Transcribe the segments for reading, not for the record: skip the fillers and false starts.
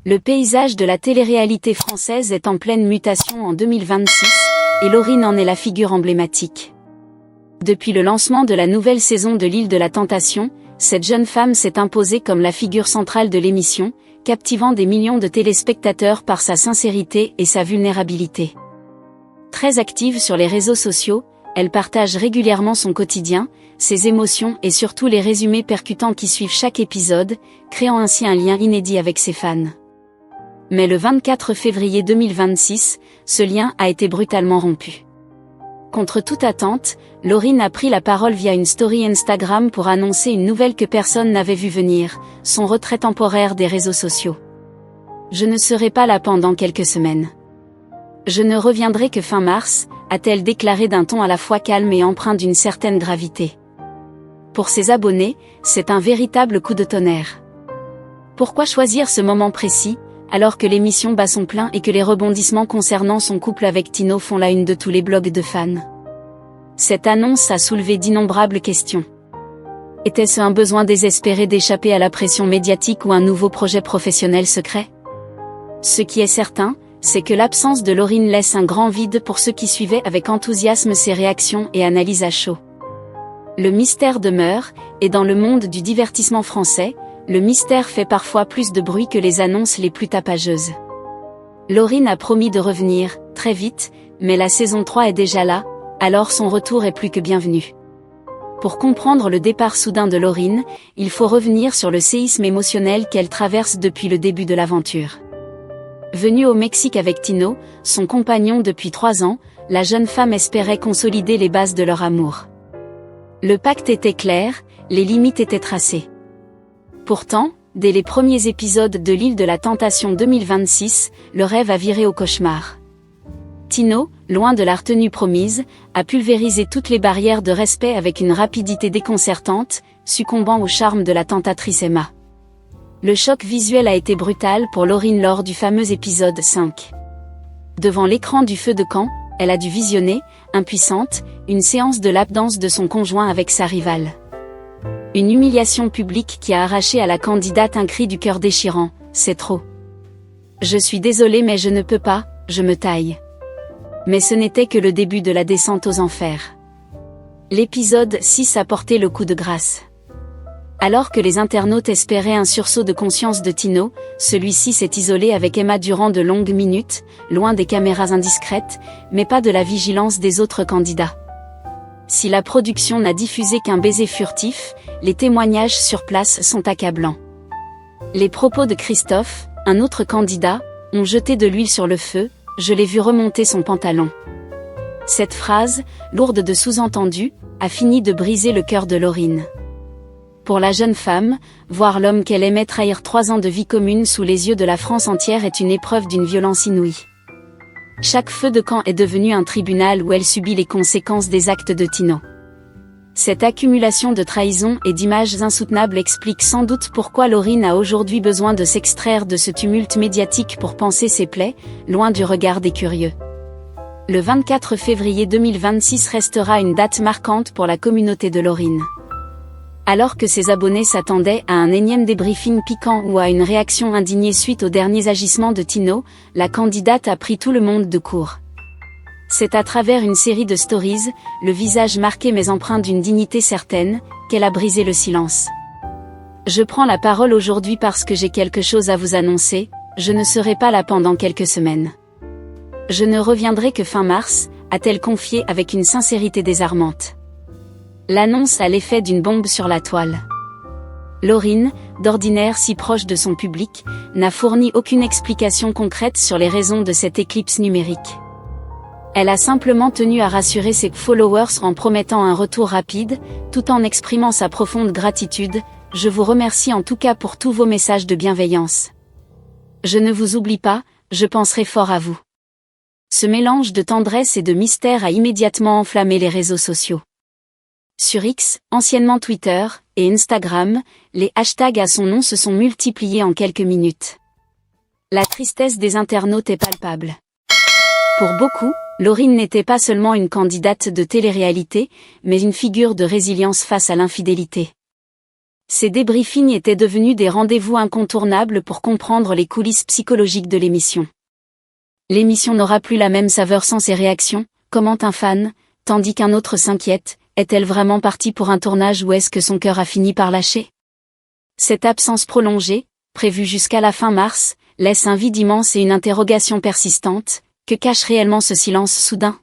Le paysage de la télé-réalité française est en pleine mutation en 2026, et Lauryn en est la figure emblématique. Depuis le lancement de la nouvelle saison de l'Île de la Tentation, cette jeune femme s'est imposée comme la figure centrale de l'émission, captivant des millions de téléspectateurs par sa sincérité et sa vulnérabilité. Très active sur les réseaux sociaux, elle partage régulièrement son quotidien, ses émotions et surtout les résumés percutants qui suivent chaque épisode, créant ainsi un lien inédit avec ses fans. Mais le 24 février 2026, ce lien a été brutalement rompu. Contre toute attente, Lauryn a pris la parole via une story Instagram pour annoncer une nouvelle que personne n'avait vu venir, son retrait temporaire des réseaux sociaux. Je ne serai pas là pendant quelques semaines. Je ne reviendrai que fin mars, a-t-elle déclaré d'un ton à la fois calme et empreint d'une certaine gravité. Pour ses abonnés, c'est un véritable coup de tonnerre. Pourquoi choisir ce moment précis, alors que l'émission bat son plein et que les rebondissements concernant son couple avec Tino font la une de tous les blogs de fans? Cette annonce a soulevé d'innombrables questions. Était-ce un besoin désespéré d'échapper à la pression médiatique ou un nouveau projet professionnel secret? Ce qui est certain, c'est que l'absence de Lauryn laisse un grand vide pour ceux qui suivaient avec enthousiasme ses réactions et analyses à chaud. Le mystère demeure, et dans le monde du divertissement français, le mystère fait parfois plus de bruit que les annonces les plus tapageuses. Lauryn a promis de revenir, très vite, mais la saison 3 est déjà là, alors son retour est plus que bienvenu. Pour comprendre le départ soudain de Lauryn, il faut revenir sur le séisme émotionnel qu'elle traverse depuis le début de l'aventure. Venue au Mexique avec Tino, son compagnon depuis 3 ans, la jeune femme espérait consolider les bases de leur amour. Le pacte était clair, les limites étaient tracées. Pourtant, dès les premiers épisodes de l'Île de la Tentation 2026, le rêve a viré au cauchemar. Tino, loin de la retenue promise, a pulvérisé toutes les barrières de respect avec une rapidité déconcertante, succombant au charme de la tentatrice Emma. Le choc visuel a été brutal pour Lauryn lors du fameux épisode 5. Devant l'écran du feu de camp, elle a dû visionner, impuissante, une séance de lap dance de son conjoint avec sa rivale. Une humiliation publique qui a arraché à la candidate un cri du cœur déchirant, « C'est trop. Je suis désolée mais je ne peux pas, je me taille. » Mais ce n'était que le début de la descente aux enfers. L'épisode 6 a porté le coup de grâce. Alors que les internautes espéraient un sursaut de conscience de Tino, celui-ci s'est isolé avec Emma durant de longues minutes, loin des caméras indiscrètes, mais pas de la vigilance des autres candidats. Si la production n'a diffusé qu'un baiser furtif, les témoignages sur place sont accablants. Les propos de Christophe, un autre candidat, ont jeté de l'huile sur le feu, je l'ai vu remonter son pantalon. Cette phrase, lourde de sous-entendus, a fini de briser le cœur de Lauryn. Pour la jeune femme, voir l'homme qu'elle aimait trahir 3 ans de vie commune sous les yeux de la France entière est une épreuve d'une violence inouïe. Chaque feu de camp est devenu un tribunal où elle subit les conséquences des actes de Tino. Cette accumulation de trahisons et d'images insoutenables explique sans doute pourquoi Lauryn a aujourd'hui besoin de s'extraire de ce tumulte médiatique pour panser ses plaies, loin du regard des curieux. Le 24 février 2026 restera une date marquante pour la communauté de Lauryn. Alors que ses abonnés s'attendaient à un énième débriefing piquant ou à une réaction indignée suite aux derniers agissements de Tino, la candidate a pris tout le monde de court. C'est à travers une série de stories, le visage marqué mais empreint d'une dignité certaine, qu'elle a brisé le silence. Je prends la parole aujourd'hui parce que j'ai quelque chose à vous annoncer, je ne serai pas là pendant quelques semaines. Je ne reviendrai que fin mars, a-t-elle confié avec une sincérité désarmante. L'annonce a l'effet d'une bombe sur la toile. Lauryn, d'ordinaire si proche de son public, n'a fourni aucune explication concrète sur les raisons de cette éclipse numérique. Elle a simplement tenu à rassurer ses followers en promettant un retour rapide, tout en exprimant sa profonde gratitude. Je vous remercie en tout cas pour tous vos messages de bienveillance. Je ne vous oublie pas, je penserai fort à vous. Ce mélange de tendresse et de mystère a immédiatement enflammé les réseaux sociaux. Sur X, anciennement Twitter, et Instagram, les hashtags à son nom se sont multipliés en quelques minutes. La tristesse des internautes est palpable. Pour beaucoup, Lauryn n'était pas seulement une candidate de télé-réalité, mais une figure de résilience face à l'infidélité. Ces débriefings étaient devenus des rendez-vous incontournables pour comprendre les coulisses psychologiques de l'émission. L'émission n'aura plus la même saveur sans ses réactions, commente un fan, tandis qu'un autre s'inquiète, est-elle vraiment partie pour un tournage ou est-ce que son cœur a fini par lâcher? Cette absence prolongée, prévue jusqu'à la fin mars, laisse un vide immense et une interrogation persistante. Que cache réellement ce silence soudain?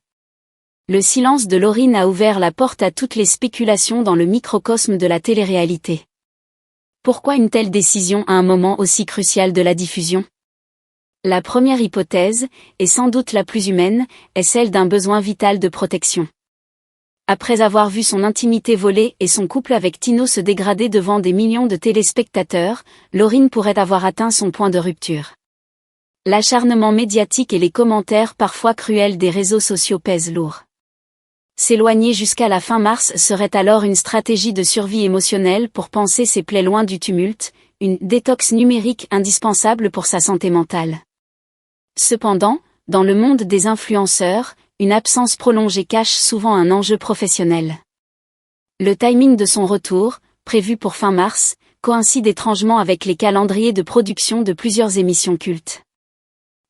Le silence de Lauryn a ouvert la porte à toutes les spéculations dans le microcosme de la télé-réalité. Pourquoi une telle décision à un moment aussi crucial de la diffusion? La première hypothèse, et sans doute la plus humaine, est celle d'un besoin vital de protection. Après avoir vu son intimité volée et son couple avec Tino se dégrader devant des millions de téléspectateurs, Lauryn pourrait avoir atteint son point de rupture. L'acharnement médiatique et les commentaires parfois cruels des réseaux sociaux pèsent lourd. S'éloigner jusqu'à la fin mars serait alors une stratégie de survie émotionnelle pour panser ses plaies loin du tumulte, une détox numérique indispensable pour sa santé mentale. Cependant, dans le monde des influenceurs, une absence prolongée cache souvent un enjeu professionnel. Le timing de son retour, prévu pour fin mars, coïncide étrangement avec les calendriers de production de plusieurs émissions cultes.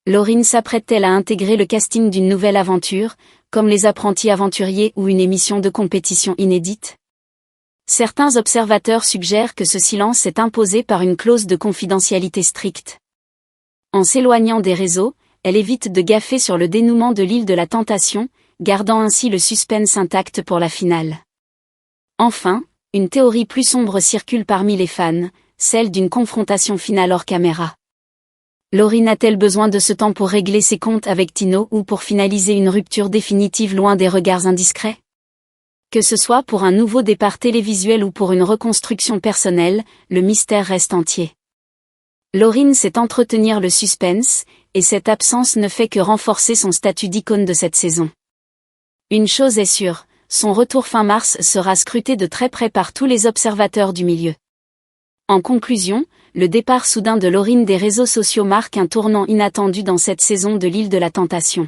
Lauryn s'apprête-t-elle à intégrer le casting d'une nouvelle aventure, comme Les Apprentis Aventuriers ou une émission de compétition inédite? Certains observateurs suggèrent que ce silence s'est imposé par une clause de confidentialité stricte. En s'éloignant des réseaux, elle évite de gaffer sur le dénouement de l'île de la Tentation, gardant ainsi le suspense intact pour la finale. Enfin, une théorie plus sombre circule parmi les fans, celle d'une confrontation finale hors caméra. Lauryn a-t-elle besoin de ce temps pour régler ses comptes avec Tino ou pour finaliser une rupture définitive loin des regards indiscrets? Que ce soit pour un nouveau départ télévisuel ou pour une reconstruction personnelle, le mystère reste entier. Lauryn sait entretenir le suspense, et cette absence ne fait que renforcer son statut d'icône de cette saison. Une chose est sûre, son retour fin mars sera scruté de très près par tous les observateurs du milieu. En conclusion, le départ soudain de Lauryn des réseaux sociaux marque un tournant inattendu dans cette saison de l'île de la Tentation.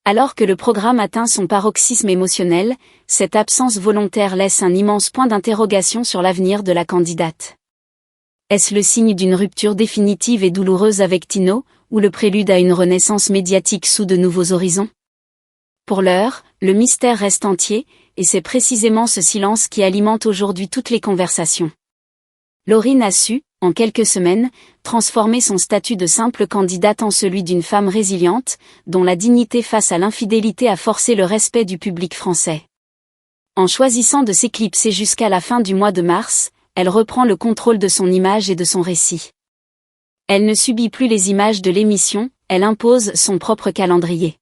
Alors que le programme atteint son paroxysme émotionnel, cette absence volontaire laisse un immense point d'interrogation sur l'avenir de la candidate. Est-ce le signe d'une rupture définitive et douloureuse avec Tino, ou le prélude à une renaissance médiatique sous de nouveaux horizons? Pour l'heure, le mystère reste entier, et c'est précisément ce silence qui alimente aujourd'hui toutes les conversations. Lauryn a su, en quelques semaines, transformer son statut de simple candidate en celui d'une femme résiliente, dont la dignité face à l'infidélité a forcé le respect du public français. En choisissant de s'éclipser jusqu'à la fin du mois de mars, elle reprend le contrôle de son image et de son récit. Elle ne subit plus les images de l'émission, elle impose son propre calendrier.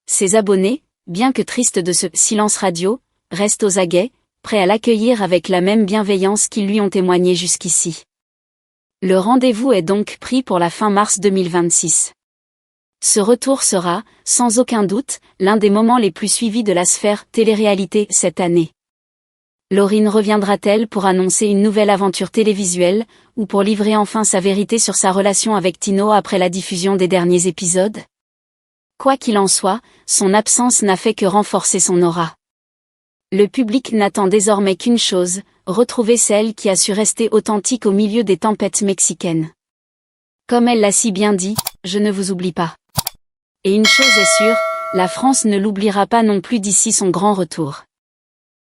Ses abonnés, bien que tristes de ce « silence radio », restent aux aguets, prêts à l'accueillir avec la même bienveillance qu'ils lui ont témoigné jusqu'ici. Le rendez-vous est donc pris pour la fin mars 2026. Ce retour sera, sans aucun doute, l'un des moments les plus suivis de la sphère télé-réalité cette année. Lauryn reviendra-t-elle pour annoncer une nouvelle aventure télévisuelle, ou pour livrer enfin sa vérité sur sa relation avec Tino après la diffusion des derniers épisodes? Quoi qu'il en soit, son absence n'a fait que renforcer son aura. Le public n'attend désormais qu'une chose, retrouver celle qui a su rester authentique au milieu des tempêtes mexicaines. Comme elle l'a si bien dit, je ne vous oublie pas. Et une chose est sûre, la France ne l'oubliera pas non plus d'ici son grand retour.